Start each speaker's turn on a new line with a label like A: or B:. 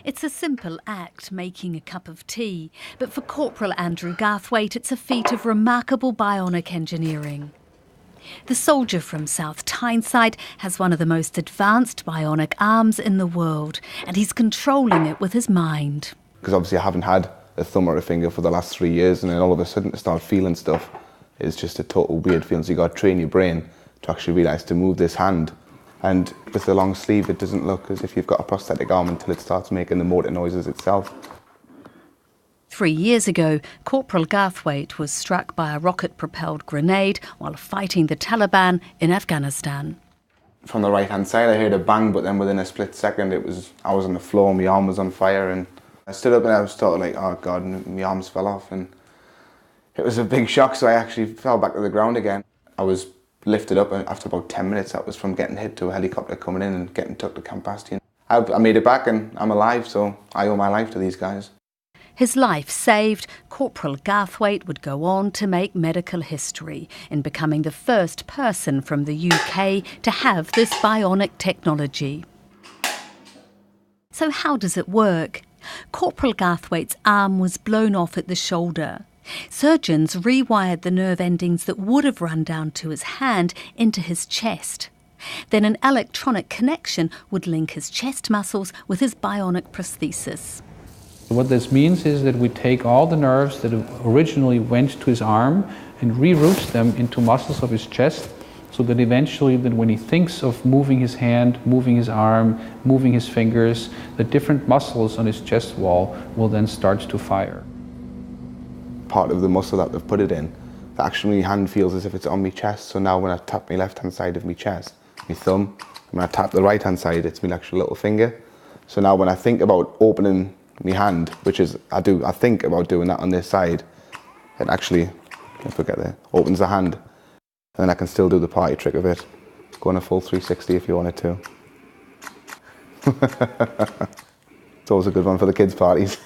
A: It's a simple act, making a cup of tea, but for Corporal Andrew Garthwaite it's a feat of remarkable bionic engineering. The soldier from South Tyneside has one of the most advanced bionic arms in the world, and he's controlling it with his mind.
B: Because obviously I haven't had a thumb or a finger for the last 3 years, and then all of a sudden to start feeling stuff is just a total weird feeling. So you got to train your brain to actually realise to move this hand. And with the long sleeve, it doesn't look as if you've got a prosthetic arm until it starts making the motor noises itself.
A: 3 years ago, Corporal Garthwaite was struck by a rocket-propelled grenade while fighting the Taliban in Afghanistan.
B: From the right-hand side, I heard a bang, but then within a split second, I was on the floor, my arm was on fire, and I stood up and I was sort of like, oh God, and my arms fell off, and it was a big shock, so I actually fell back to the ground again. I was lifted up, and after about 10 minutes, that was from getting hit to a helicopter coming in and getting took to Camp Bastion. I made it back and I'm alive, so I owe my life to these guys.
A: His life saved, Corporal Garthwaite would go on to make medical history in becoming the first person from the UK to have this bionic technology. So how does it work? Corporal Garthwaite's arm was blown off at the shoulder. Surgeons rewired the nerve endings that would have run down to his hand into his chest. Then an electronic connection would link his chest muscles with his bionic prosthesis.
C: What this means is that we take all the nerves that originally went to his arm and reroute them into muscles of his chest, so that eventually that when he thinks of moving his hand, moving his arm, moving his fingers, the different muscles on his chest wall will then start to fire.
B: Part of the muscle that they've put it in, that actually my hand feels as if it's on my chest, so now when I tap my left-hand side of my chest, my thumb, when I tap the right-hand side, it's my actual little finger. So now when I think about opening my hand, which is, I think about doing that on this side, it actually, I forget there, opens the hand. And then I can still do the party trick of it. Go on a full 360 if you wanted to. It's always a good one for the kids' parties.